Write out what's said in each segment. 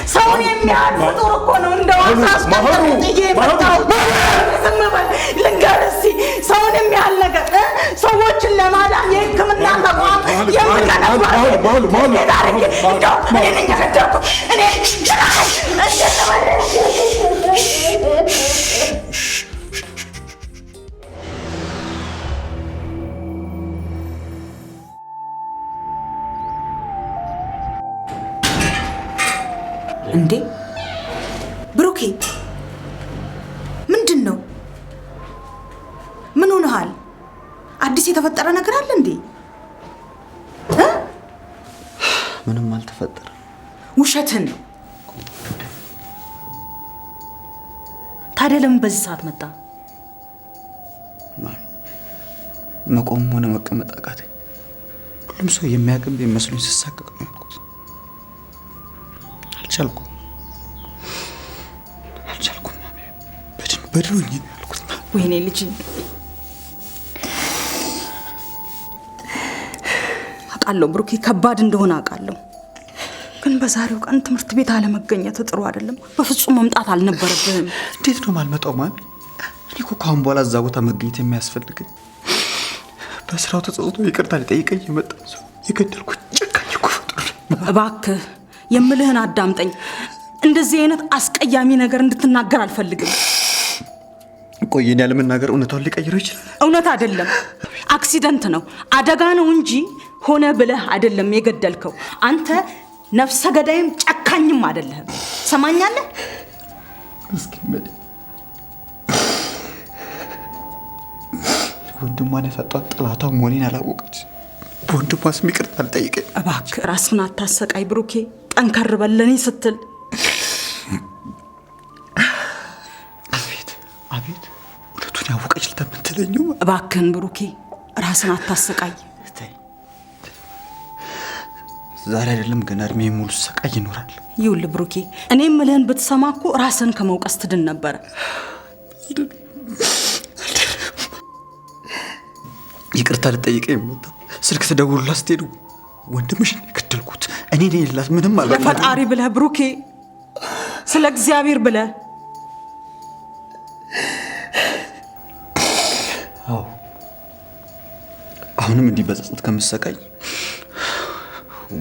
ሰውን የሚያህል ፍጡር እኮ ነው እንደው አሳስቀምጬ መጣው ዝምበል ልንገርህ እስኪ ሰውን የሚያህል ነገር ሰዎችን ለማዳን የሕክምና ተቋም እንዴ ብሩኬ ምንድን ነው? ምን ሆነሃል? አዲስ የተፈጠረ ነገር አለ እንዴ? ምንም አልተፈጠረ። ውሸትህን ነው። ታዲያ ለምን በዚህ ሰዓት መጣ? መቆም ሆነ መቀመጥ አቃተኝ። ሁሉም ሰው የሚያቀም መስሎኝ ስሳቀቅ ነው ያልኩት። አልቻልኩም ማሚ። በድሎኝ ነው ያልኩት። ወይኔ ልጅ አውቃለሁ ብሩኬ፣ ከባድ እንደሆነ አውቃለሁ። ግን በዛሬው ቀን ትምህርት ቤት አለመገኘት ጥሩ አይደለም። በፍጹም መምጣት አልነበረብህም። እንዴት ነው የማልመጣው ማሚ? እኔ እኮ ከአሁን በኋላ እዛ ቦታ መገኘት የሚያስፈልገኝ በስራው ተጸጽቶ ይቅርታ ሊጠይቀኝ የመጣ ሰው የገደልኩት ጨካኝ እኮ ፍጡር። እባክህ የምልህን አዳምጠኝ። እንደዚህ አይነት አስቀያሚ ነገር እንድትናገር አልፈልግም። ቆይ እኔ ያለመናገር እውነታውን ሊቀይረው ይችላል። እውነት አይደለም፣ አክሲደንት ነው፣ አደጋ ነው እንጂ ሆነ ብለህ አይደለም የገደልከው። አንተ ነፍሰ ገዳይም ጨካኝም አይደለህም። ሰማኛለህ? ወንድሟን ያሳጧት ጥላቷ መሆኔን አላወቀች። በወንድሟ ስም ይቅርታ አልጠይቀኝ። እባክህ ራስን አታሰቃይ ብሩኬ። ጠንከር በለኔ ስትል አቤት እውነቱን ያወቀች ልተምትለኝ። እባክህን ብሩኬ ራስን አታሰቃይ። ዛሬ አይደለም ገና እድሜ ሙሉ ሰቃይ ይኖራል። ይኸውልህ ብሩኬ፣ እኔ የምልህን ብትሰማ እኮ ራስን ከመውቀስ ትድን ነበረ። ይቅርታ ልጠይቀኝ መጣ። ስልክ ትደውልላት ስትሄዱ ወንድምሽን የገደልኩት እኔ ነኝ ልላት ምንም አለ። ለፈጣሪ ብለህ ብሩኬ፣ ስለ እግዚአብሔር ብለህ። አዎ አሁንም እንዲህ በጸጸት ከምሰቃይ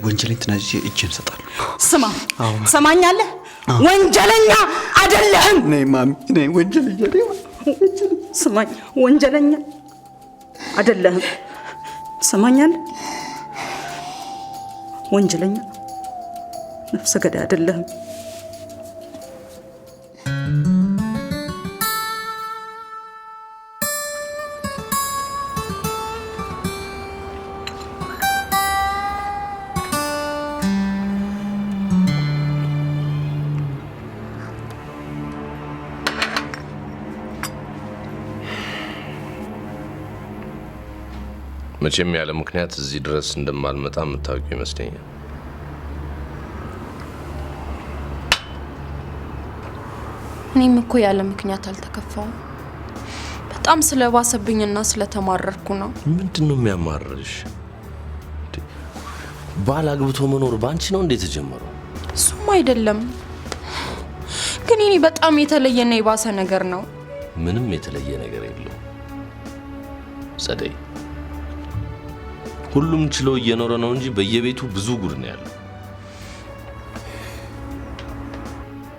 ወንጀለኛ ትናጅ እጄን ሰጣለሁ። ስማ፣ ሰማኛለህ? ወንጀለኛ አይደለህም። ነይ ማሚ፣ ነይ። ወንጀለኛ ነኝ። ስማኝ፣ ወንጀለኛ አይደለህም። ሰማኛለህ? ወንጀለኛ ነፍሰ ገዳይ አይደለህም። መቼም ያለ ምክንያት እዚህ ድረስ እንደማልመጣ የምታውቂው ይመስለኛል። እኔም እኮ ያለ ምክንያት አልተከፋውም። በጣም ስለባሰብኝና ስለተማረርኩ ነው። ምንድነው የሚያማርርሽ? ባል አግብቶ መኖር ባንቺ ነው እንዴት ተጀመረው? እሱም አይደለም፣ ግን እኔ በጣም የተለየና የባሰ ነገር ነው። ምንም የተለየ ነገር የለው ጸደይ። ሁሉም ችሎ እየኖረ ነው እንጂ በየቤቱ ብዙ ጉድ ነው ያለው።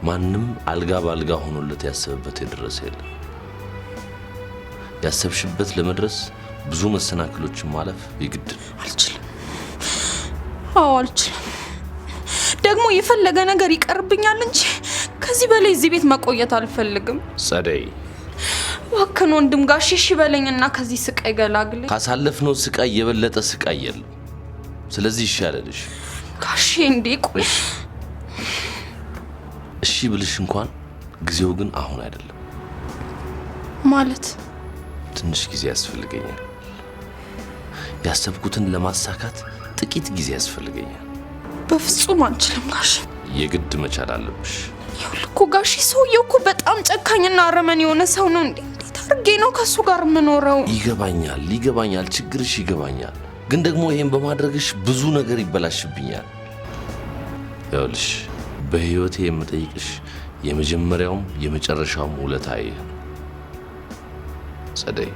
ማንም አልጋ ባልጋ ሆኖለት ያሰበበት የደረሰ የለም። ያሰብሽበት ለመድረስ ብዙ መሰናክሎችን ማለፍ ይግድል። አልችልም። አዎ አልችልም። ደግሞ የፈለገ ነገር ይቀርብኛል እንጂ ከዚህ በላይ እዚህ ቤት መቆየት አልፈልግም። ጸደይ፣ እባክህን ወንድም ጋሽ እሺ በለኝና ከዚህ ስቃይ ገላግለኝ። ካሳለፍነው ስቃይ የበለጠ ስቃይ የለም። ስለዚህ ይሻለልሽ ጋሽ። እንዴ ቆይ እሺ ብልሽ እንኳን ጊዜው ግን አሁን አይደለም። ማለት ትንሽ ጊዜ ያስፈልገኛል። ያሰብኩትን ለማሳካት ጥቂት ጊዜ ያስፈልገኛል። በፍጹም አንችልም ጋሽ። የግድ መቻል አለብሽ። ይኸውልህ እኮ ጋሽ፣ ሰውየው እኮ በጣም ጨካኝና አረመኔ የሆነ ሰው ነው። እንዴት አድርጌ ነው ከሱ ጋር የምኖረው? ይገባኛል፣ ችግርሽ ይገባኛል። ግን ደግሞ ይሄን በማድረግሽ ብዙ ነገር ይበላሽብኛል። ይኸውልሽ በህይወቴ የምጠይቅሽ የመጀመሪያውም የመጨረሻውም ውለታዬ ጸደይ።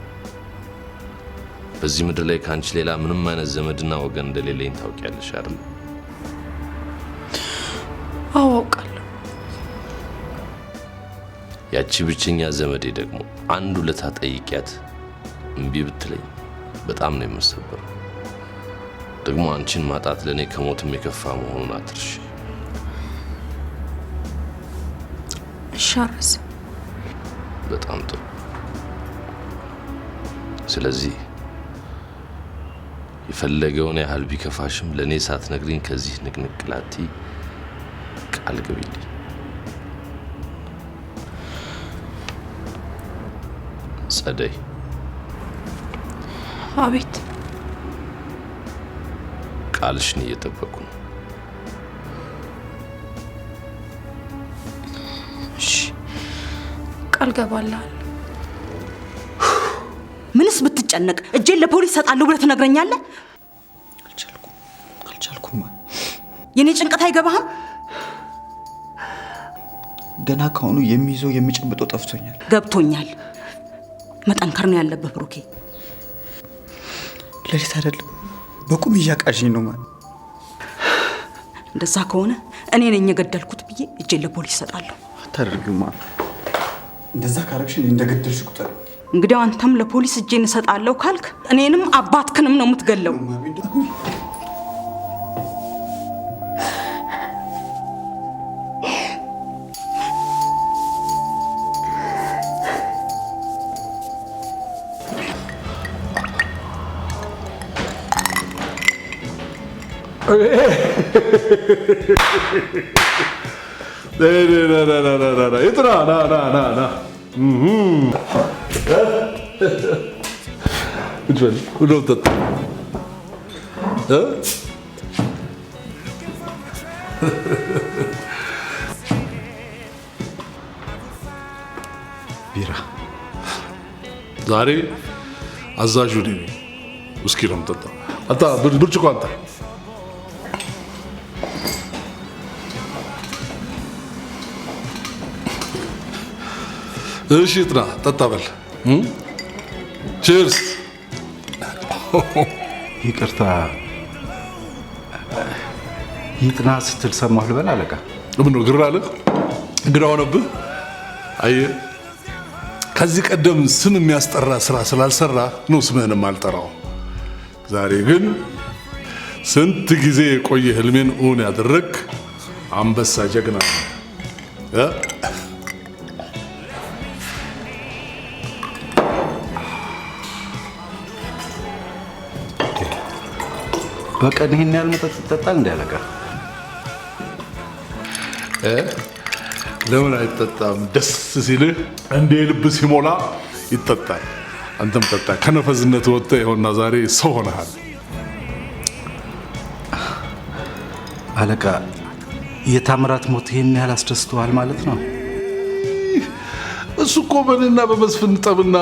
በዚህ ምድር ላይ ካንቺ ሌላ ምንም አይነት ዘመድና ወገን እንደሌለኝ ታውቂያለሽ አይደል? አውቃለሁ። ያቺ ብቸኛ ዘመዴ ደግሞ አንድ ውለታ ጠይቂያት እምቢ ብትለኝ በጣም ነው የምሰበረው። ደግሞ አንቺን ማጣት ለኔ ከሞትም የከፋ መሆኑን አትርሺ። ሻርስ በጣም ጥሩ። ስለዚህ የፈለገውን ያህል ቢከፋሽም ለኔ ሳትነግሪኝ ከዚህ ንቅንቅላቲ ቃል ግቢልኝ። ጸደይ። አቤት። ቃልሽን እየጠበቁ ነው። እሺ፣ ቃል ገባልሃል። ምንስ ብትጨነቅ እጄን ለፖሊስ ሰጣለሁ ብለህ ትነግረኛለህ? አልቻልኩም። የኔ ጭንቀት አይገባህም? ገና ካሁኑ የሚይዘው የሚጨብጠው ጠፍቶኛል። ገብቶኛል። መጠንከር ነው ያለብህ ብሩኬ። ለሊት አይደለም በቁም እያቃዥኝ ነው ማለት። እንደዛ ከሆነ እኔ ነኝ የገደልኩት ብዬ እጄን ለፖሊስ ሰጣለሁ። አታደርግማ። እንደዛ ካረግሽ እንደገደልሽ ቁጠር። እንግዲህ አንተም ለፖሊስ እጄን እሰጣለሁ ካልክ እኔንም አባትክንም ነው የምትገለው። इतना ना ना ना ना उज्जवल उलवतात ቢራ ዛሬ አዛዡ ነኝ። ውስኪ ነው የምጠጣው። አንተ ብርጭቆ አንተ እሺ ጥራ ጠጣ በል። ቺርስ። ይቅርታ ይጥና ስትል ሰማሁ ልበል አለቃ? ምን ነው ግራ አለ? ግራ ሆነብህ? አየህ ከዚህ ቀደም ስም የሚያስጠራ ስራ ስላልሰራ ነው ስምህንም አልጠራው። ዛሬ ግን ስንት ጊዜ የቆየ ህልሜን እውን ያደረግ አንበሳ ጀግና እ በቀን ይሄን ያህል መጠጥ ይጠጣል እንዴ አለቃ? ለምን አይጠጣም? ደስ ሲልህ እንደ ልብ ሲሞላ ይጠጣል። አንተም ጠጣ። ከነፈዝነት ወጥተህ ይኸውና ዛሬ ሰው ሆነሃል። አለቃ የታምራት ሞት ይሄን ያህል አስደስተዋል ማለት ነው? እሱ እኮ በእኔና በመስፍን ጠብና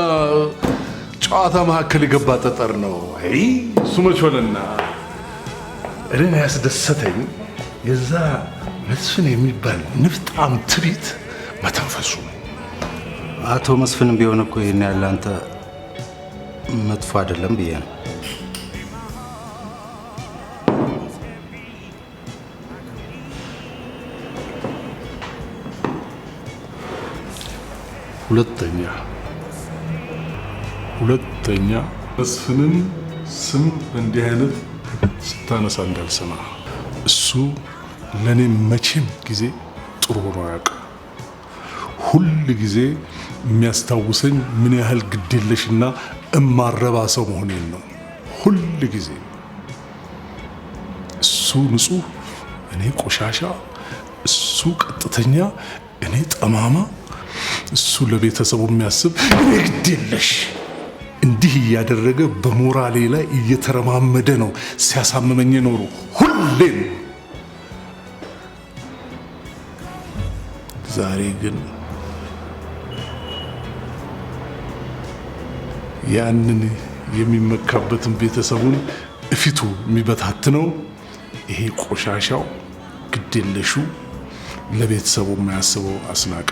ጨዋታ መካከል የገባ ጠጠር ነው። አይ እሱ መች ሆነና እኔን ያስደሰተኝ የዛ መስፍን የሚባል ንፍጣም ትቢት መተንፈሱ ነው። አቶ መስፍንም ቢሆን እኮ ይሄን ያህል አንተ መጥፎ አይደለም ብዬ ነው። ሁለተኛ መስፍንን ስም እንዲህ አይነት ስታነሳ እንዳልሰማ። እሱ ለኔ መቼም ጊዜ ጥሩ ሆኖ አያውቅም። ሁል ጊዜ የሚያስታውሰኝ ምን ያህል ግዴለሽና እማረባ ሰው መሆኔን ነው። ሁል ጊዜ እሱ ንጹህ፣ እኔ ቆሻሻ፣ እሱ ቀጥተኛ፣ እኔ ጠማማ፣ እሱ ለቤተሰቡ የሚያስብ፣ እኔ ግዴለሽ። እንዲህ እያደረገ በሞራሌ ላይ እየተረማመደ ነው ሲያሳምመኝ ኖሮ ሁሌም። ዛሬ ግን ያንን የሚመካበትን ቤተሰቡን እፊቱ የሚበታትነው ይሄ ቆሻሻው፣ ግዴለሹ፣ ለቤተሰቡ የማያስበው አስናቀ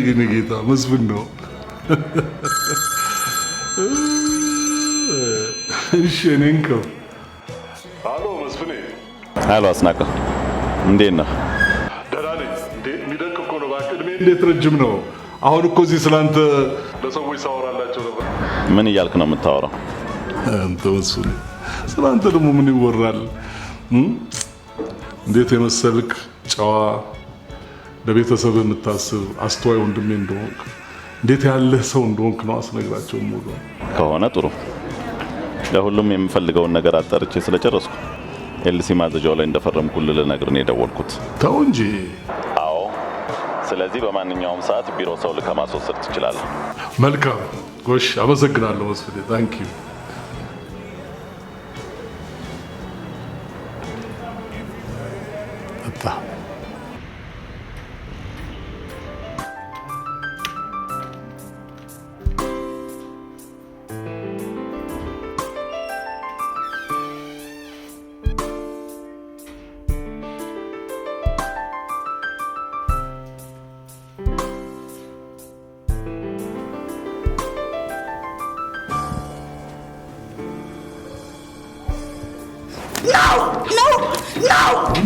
የኔ ጌታ መስፍን ነው። እሺ እኔንከው አሎ መስፍኔ። አሎ አስናቀ እንዴት ነህ? ደህና ነኝ። እንዴ የሚደንቅ እኮ ነው። እባክህ እድሜ እንዴት ረጅም ነው። አሁን እኮ እዚህ ስላንተ ለሰዎች ሳወራላቸው ነበር። ምን እያልክ ነው የምታወራው? አንተ መስፍኔ ስላንተ ደግሞ ምን ይወራል? እንዴት የመሰልክ ጨዋ ለቤተሰብ የምታስብ አስተዋይ ወንድሜ እንደሆንክ እንዴት ያለ ሰው እንደሆንክ ነው አስነግራቸው ሙሉ ከሆነ ጥሩ። ለሁሉም የምፈልገውን ነገር አጣርቼ ስለጨረስኩ ኤልሲ ማዘጃው ላይ እንደፈረምኩልህ ልነግርህ ነው የደወልኩት። ተው እንጂ። አዎ፣ ስለዚህ በማንኛውም ሰዓት ቢሮ ሰው ልከህ ማስወሰድ ትችላለህ። መልካም ጎሽ፣ አመሰግናለሁ መስፍኔ። ታንክ ዩ።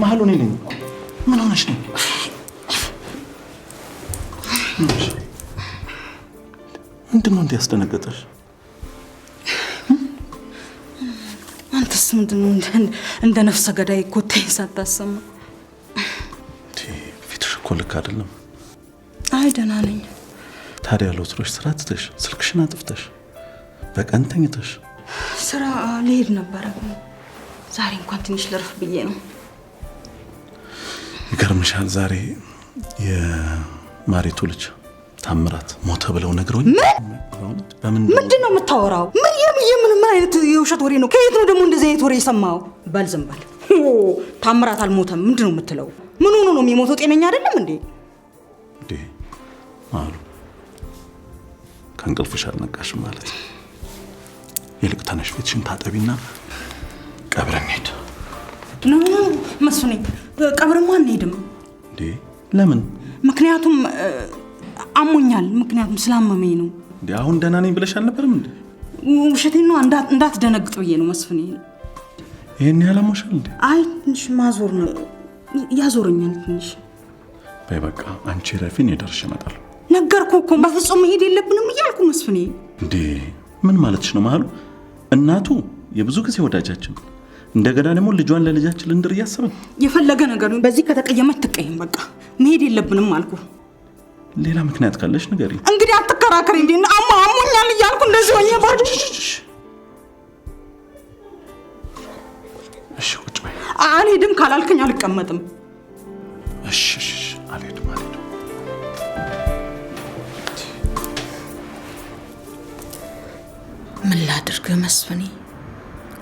መሀሉ እኔ ነኝ። ምን ሆነሽ ነው? ምንድን ነው እንዲያስደነገጠሽ? አንተስ ምንድን ነው እንደ ነፍሰ ገዳይ ኮቴን ሳታሰማ? ፊትሽ እኮ ልክ አይደለም። አይ ደህና ነኝ። ታዲያ ለወትሮሽ ስራ ትተሽ ስልክሽን አጥፍተሽ በቀን ተኝተሽ ስራ ልሄድ ነበረ። ዛሬ እንኳን ትንሽ ልረፍ ብዬ ነው። ይገርምሻል፣ ዛሬ የማሪቱ ልጅ ታምራት ሞተ ብለው ነግረውኝ። ምንድን ነው የምታወራው? ምን አይነት የውሸት ወሬ ነው? ከየት ነው ደግሞ እንደዚህ አይነት ወሬ የሰማው? በል ዝም በል። ታምራት አልሞተም ምንድን ነው የምትለው? ምን ሆኖ ነው የሚሞተው? ጤነኛ አይደለም እንዴ? እንዴ ማሉ፣ ከእንቅልፍሽ አልነቃሽም ማለት ነው። ይልቅ ተነሽ፣ ፊትሽን ታጠቢና ቀብር እንሂድ። ኖ መስፍኔ፣ ቀብርማ አንሄድም። እንዴ ለምን? ምክንያቱም አሞኛል። ምክንያቱም ስላመመኝ ነው። እንዴ አሁን ደህና ነኝ ብለሽ አልነበረም እንዴ? ውሸቴን ነው። እንዳትደነግጥ ብዬ ነው መስፍኔ። ይሄን ያህል አሞሻል እንዴ? አይ ትንሽ ማዞር ነው ያዞረኛል ትንሽ። በይ በቃ አንቺ ረፊን እደርሽ እመጣለሁ። ነገርኩህ እኮ በፍጹም መሄድ የለብንም እያልኩ መስፍኔ። እንዴ ምን ማለትሽ ነው መሀሉ? እናቱ የብዙ ጊዜ ወዳጃችን፣ እንደገና ደግሞ ልጇን ለልጃችን ልንድር እያሰብን። የፈለገ ነገር በዚህ ከተቀየመች ትቀየም። በቃ መሄድ የለብንም አልኩ። ሌላ ምክንያት ካለሽ ንገሪ። እንግዲህ አትከራከሪ። እንዴ አሞኛል እያልኩ እንደዚህ ሆኜ ባዶ። እሺ ቁጭ በይ። አልሄድም ካላልከኝ አልቀመጥም። እሺ አልሄድም። ምን ላድርግ መስፍኔ?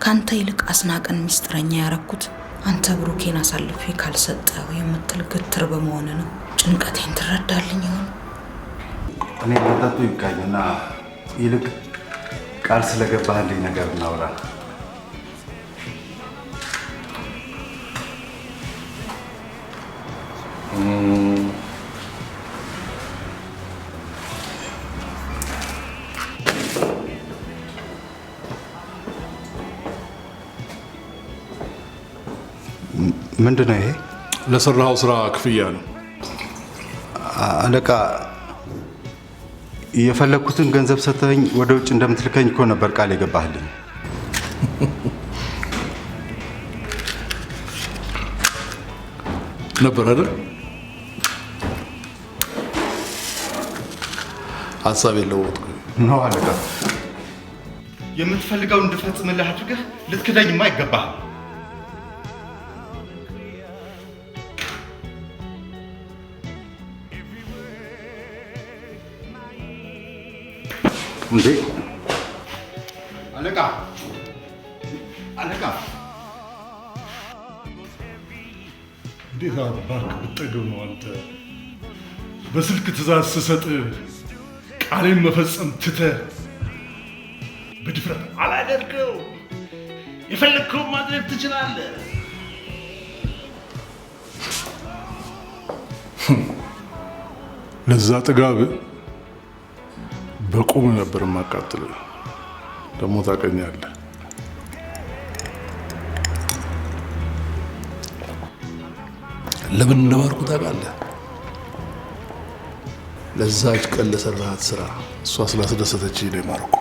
ካንተ ይልቅ አስናቀን ሚስጥረኛ ያረኩት አንተ ብሩኬን አሳልፌ ካልሰጠው የምትል ግትር በመሆን ነው። ጭንቀቴን ትረዳልኝ ይሆን? እኔ መጠጡ ይብቃኝና ይልቅ ቃል ስለገባህልኝ ነገር እናውራ። ምንድነው ይሄ? ለሰራው ስራ ክፍያ ነው አለቃ። የፈለኩትን ገንዘብ ሰጥተኝ ወደ ውጭ እንደምትልከኝ እኮ ነበር ቃል የገባህልኝ። ነበር አይደል? ሀሳብ የለውጥ ነው አለቃ። የምትፈልገው እንድፈጽምልህ አድርገህ ልትክደኝማ አይገባህም። እንዴ አለቃ አለቃ፣ እንዴት አባክ ብትጠገብ ነው አንተ? በስልክ ትእዛዝ ስሰጥ ቃሌን መፈጸም ትተህ በድፍረት አላደርገው የፈለግከውን ማድረግ ትችላለህ። ለዛ ጥጋብ በቁም ነበር ማቃጥል። ደግሞ ታቀኛለህ። ለምን እንደማርኩ ታውቃለህ? ለዛች ቀን ለሰራሃት ስራ እሷ ስላስደሰተች ነው የማርኩ።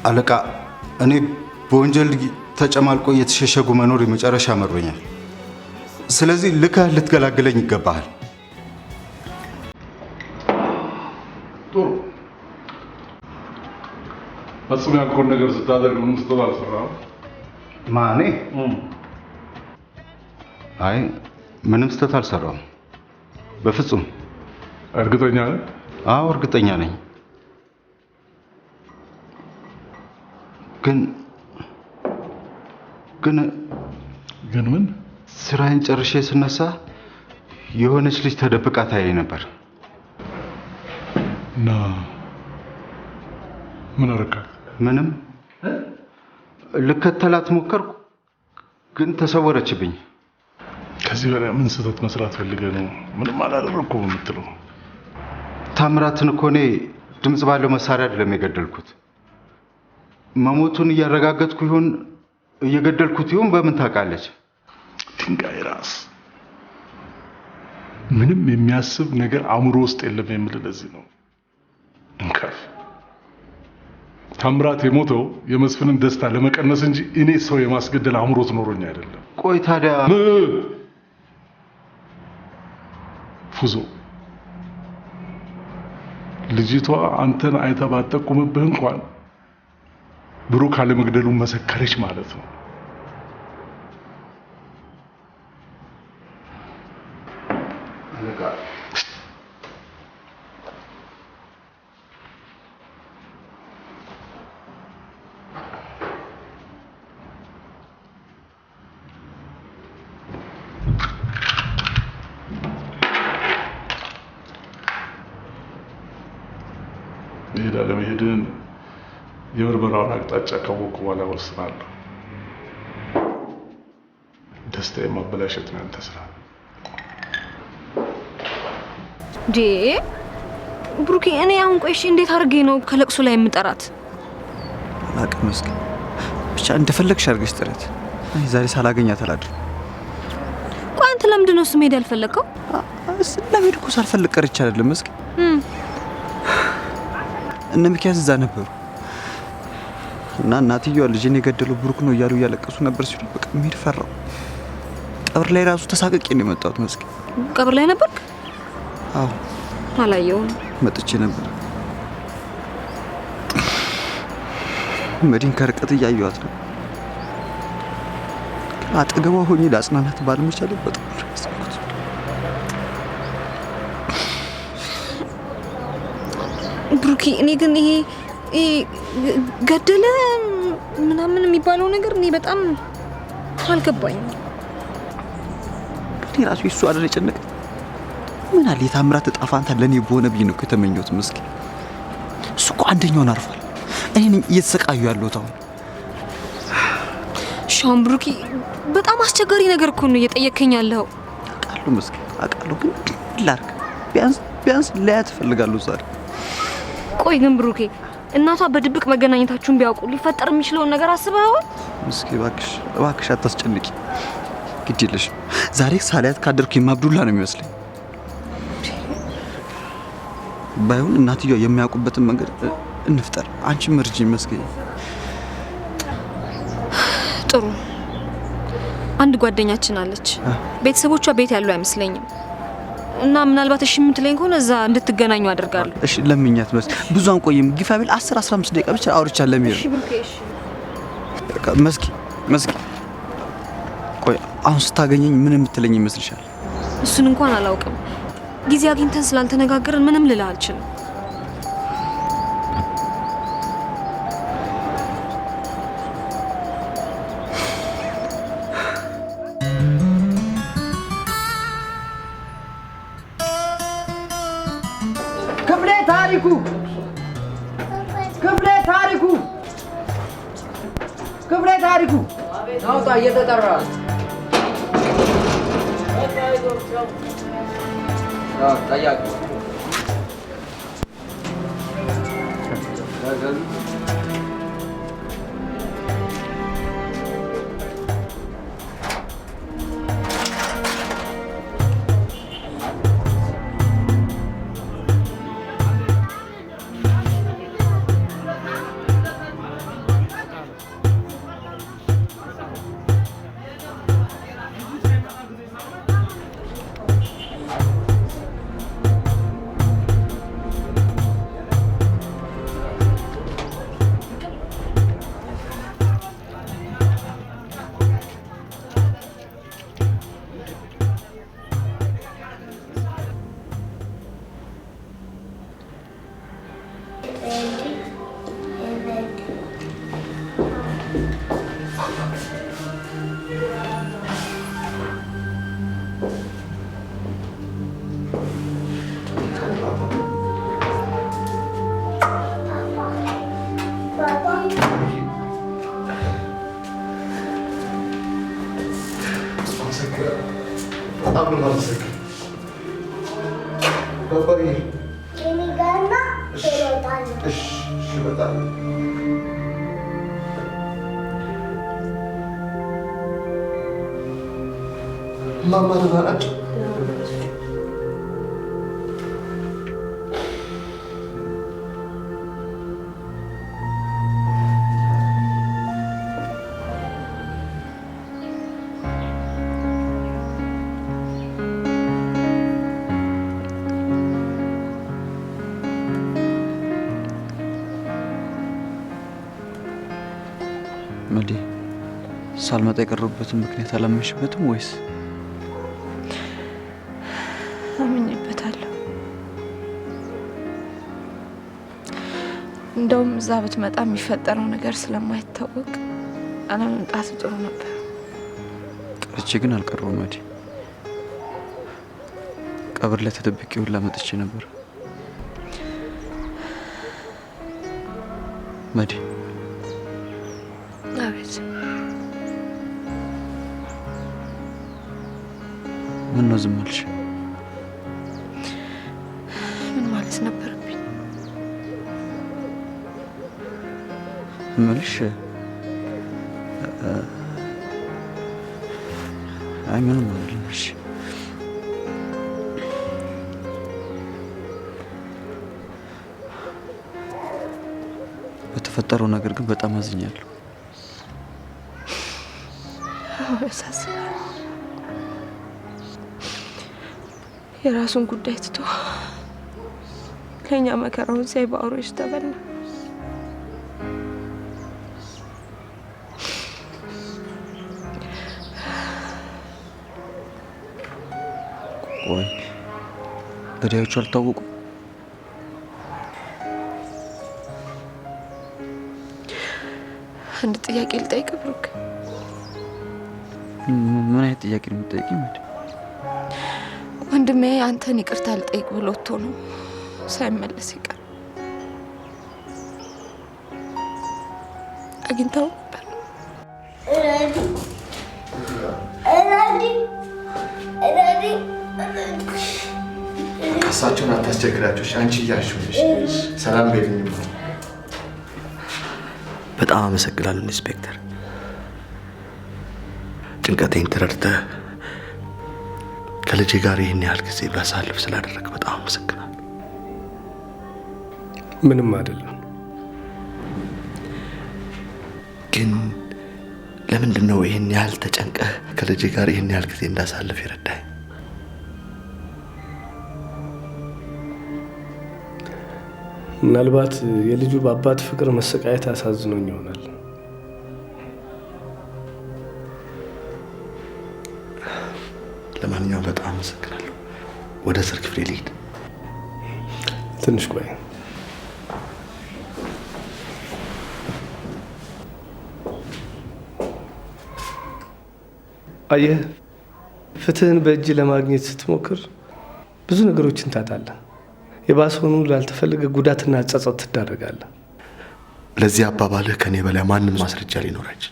አለቃ፣ እኔ በወንጀል ተጨማልቆ እየተሸሸጉ መኖር የመጨረሻ መሮኛል። ስለዚህ ልከህ ልትገላግለኝ ይገባሃል። ጥሩ። ፈጽሞ ያልከውን ነገር ስታደርግ ምንም ስተት አልሰራህም? ማኔ? አይ ምንም ስተት አልሰራሁም በፍጹም። እርግጠኛ ነህ? አዎ እርግጠኛ ነኝ። ግን ምን? ስራዬን ጨርሼ ስነሳ የሆነች ልጅ ተደብቃ ታያይ ነበር። እና ምን አደረግህ? ምንም። ልከተላት ሞከርኩ፣ ግን ተሰወረችብኝ። ከዚህ በላይ ምን ስህተት መስራት ፈልገህ ነው? ምንም አላደረኩም የምትለው? ታምራትን እኮ እኔ ድምፅ ባለው መሳሪያ አይደለም የገደልኩት። መሞቱን እያረጋገጥኩ ይሁን እየገደልኩት ይሁን በምን ታውቃለች? ድንጋይ ራስ። ምንም የሚያስብ ነገር አእምሮ ውስጥ የለም የምልህ ለዚህ ነው። እንከፍ ታምራት የሞተው የመስፍንን ደስታ ለመቀነስ እንጂ እኔ ሰው የማስገደል አእምሮት ኖሮኝ አይደለም። ቆይ ታዲያ ፉዞ ልጅቷ አንተን አይታ ባጠቁምብህ እንኳን ብሩክ አለመግደሉን መሰከረች ማለት ነው። ለመሄድን የምርመራውን አቅጣጫ ካወቅኩ በኋላ ወስናለሁ። ደስታዬ ማበላሸት ነው ያንተ ስራ። ብሩኬ፣ እኔ አሁን ቆይሽ እንዴት አድርጌ ነው ከለቅሶ ላይ የምጠራት? አላውቅም። እስኪ ብቻ እንደፈለግሽ አድርገሽ ጥረት። አይ ዛሬ ሳላገኛት አላድርም። ቆይ አንተ ለምንድን ነው ስሜድ ያልፈለግከው? ለመሄድ እኮ ሳልፈልግ ቀርቼ አይደለም። እስኪ እነ ሚኪያስ እዛ ነበሩ እና እናትየዋ ልጄን የገደለው ብሩክ ነው እያሉ እያለቀሱ ነበር ሲሉ በቃ መሄድ ፈራው። ቀብር ላይ ራሱ ተሳቀቄ ነው የመጣሁት። መስኪ ቀብር ላይ ነበርክ? አዎ። አላየሁም። መጥቼ ነበር። መዲን ከርቀት እያየኋት ነው። አጠገቧ ሆኜ ለአጽናናት ባለመቻሌ በጣም ያስኩት። ብሩኬ፣ እኔ ግን ይሄ ገደለ ምናምን የሚባለው ነገር እኔ በጣም አልገባኝም። እኔ ራሱ እሱ አይደል የጨነቀኝ። ምን አለ የታምራት ዕጣ ፈንታ ለኔ በሆነ ብዬ ነው የተመኘሁት። መስኪን እሱ እኮ አንደኛውን አርፏል። እኔ ነኝ እየተሰቃዩ ያለሁት አሁን። ሻም ብሩኬ፣ በጣም አስቸጋሪ ነገር እኮ ነው እየጠየከኝ ያለው። አውቃለሁ መስኪን አውቃለሁ፣ ግን ላርክ ቢያንስ ላያት እፈልጋለሁ ዛሬ። ቆይ ግን ብሩኬ፣ እናቷ በድብቅ መገናኘታችሁን ቢያውቁ ሊፈጠር የሚችለውን ነገር አስበኸዋል? መስኪን እባክሽ አታስጨንቂ። ግድ የለሽም። ዛሬ ሳሊያት ካደርኩ የማብዱላ ነው የሚመስለኝ። ባይሆን እናትየዋ የሚያውቁበትን መንገድ እንፍጠር። አንቺ መርጂ መስኪን። ጥሩ። አንድ ጓደኛችን አለች። ቤተሰቦቿ ቤት ያሉ አይመስለኝም እና ምናልባት እሺ የምትለኝ ከሆነ እዛ እንድትገናኙ አደርጋለሁ። እሺ ለምኛት መስ ብዙ አንቆይም። ጊፋቢል 10-15 ደቂቃ ብቻ አውርቻለሁ ለሚሄድ። እሺ ብሩኬ፣ እሺ መስኪ ቆይ አሁን ስታገኘኝ ምን የምትለኝ ይመስልሻል? እሱን እንኳን አላውቅም። ጊዜ አግኝተን ስላልተነጋገርን ምንም ልልህ አልችልም። ክፍሌ ታሪኩ ናውጣ እየተጠራ ጠያቂ Mama narat. መዲ ሳልመጣ የቀረቡበትን ምክንያት አላመንሽበትም ወይስ? አምኜበታለሁ። እንደውም እዛ ብትመጣ የሚፈጠረው ነገር ስለማይታወቅ አለመምጣት ጥሩ ነበር። ቀርቼ ግን አልቀረሁም መዲ። ቀብር ላይ ተደብቄ ሁላ መጥቼ ነበር መዲ። አቤት። ምን ነው ዝም አልሽ? ምን ማለት ነበረብኝ? እምልሽ አይ ምንም አይደለም። እሺ በተፈጠረው ነገር ግን በጣም አዝኛለሁ። ያሳዝናል። የራሱን ጉዳይ ትቶ ለእኛ መከራውን ሲያይ በአውሬዎች ተበላ። ቆይ ገዳዮቹ አልታወቁም? አንድ ጥያቄ ልጠይቅ ብሩክ። ምን አይነት ጥያቄ ነው የምትጠይቂኝ? ወንድሜ አንተን ይቅርታ ልጠይቅ ብሎ ወጥቶ ነው ሳይመለስ ይቀር። አግኝተው ነበር? እሳቸውን አታስቸግራቸው። አንቺ እያልሽው ሰላም በይልኝ። በጣም አመሰግናለሁ ኢንስፔክተር። ጭንቀቴን ተረድተህ ከልጄ ጋር ይህን ያህል ጊዜ ባሳልፍ ስላደረግ በጣም አመሰግናለሁ። ምንም አይደለም። ግን ለምንድን ነው ይህን ያህል ተጨንቀህ ከልጄ ጋር ይህን ያህል ጊዜ እንዳሳልፍ ይረዳኝ? ምናልባት የልጁ በአባት ፍቅር መሰቃየት አሳዝኖኝ ይሆናል። ለማንኛውም በጣም አመሰግናለሁ። ወደ እስር ክፍሌ ልሂድ። ትንሽ ቆይ። አየህ፣ ፍትህን በእጅ ለማግኘት ስትሞክር ብዙ ነገሮችን ታጣለህ። የባሰውኑ ላልተፈለገ ጉዳትና ጸጸት ትዳረጋለህ። ለዚህ አባባልህ ከኔ በላይ ማንም ማስረጃ ሊኖራች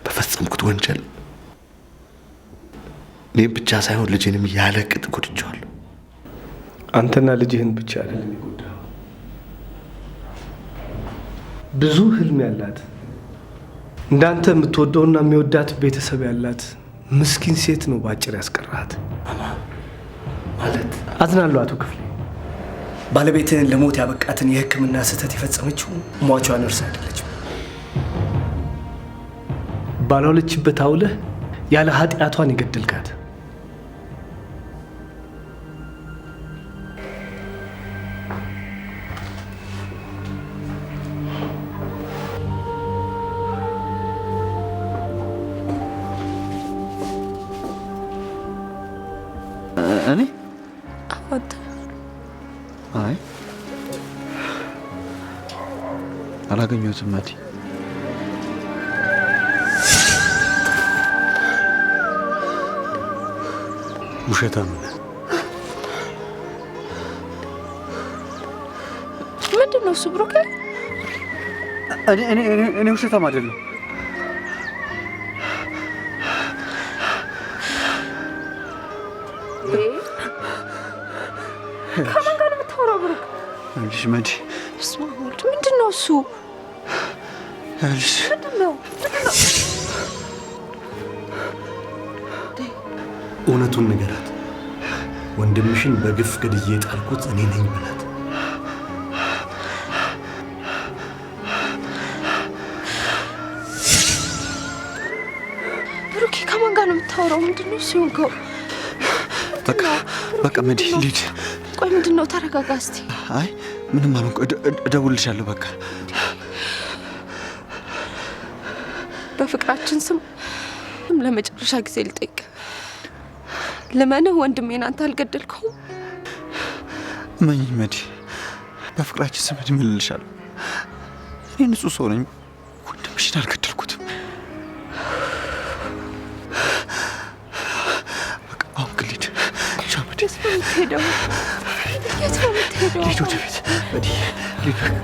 በፈጸምኩት ወንጀል እኔም ብቻ ሳይሆን ልጄንም ያለ ቅጥ ጎድቼዋለሁ። አንተና ልጅህን ብቻ አይደለም የጎዳኸው። ብዙ ህልም ያላት እንዳንተ የምትወደውና የሚወዳት ቤተሰብ ያላት ምስኪን ሴት ነው ባጭር ያስቀራት። ማለት አዝናለሁ አቶ ክፍሌ። ባለቤትህን ለሞት ያበቃትን የሕክምና ስህተት የፈጸመችው ሟቿ ነርስ አይደለችም። ባልዋለችበት አውለህ ያለ ኃጢአቷን የገደልካት። እኔ አወጣ አይ አላገኘሁትም ማቲ። ውሸታም ምንድን ነው እሱ? ብሩክ እኔ ውሸታም አይደለም። ከማን ጋር ነው የምታወራው? ብሩክ ልጅ መዲ ምንድን ነው እሱ? ልጅ ምንድን ነው? እውነቱን ንገራት። ወንድምሽን በግፍ ገድዬ ጣልኩት እኔ ነኝ በላት። ብሩኬ ከማን ጋር ነው የምታወራው? ምንድን ነው እሱ የሆንከው? በቃ መዲ ልጅ ቆይ ምንድን ነው? ተረጋጋ እስቲ። አይ ምንም አልሆንኩ። እደውልልሻለሁ በቃ። በፍቅራችን ስም ለመጨረሻ ጊዜ ልጠይቅ። ለማንህ ወንድሜን አንተ አልገደልከውም? እመኚኝ መዲ፣ በፍቅራችን ስም እምልልሻለሁ። እኔ ንጹህ ሰው ነኝ። ወንድምሽን አልገደልኩትም። በቃ አሁን ግን ልሂድ። የት ነው የምትሄደው? ልሂድ ወደ ቤት መዲ፣ ልሂድ።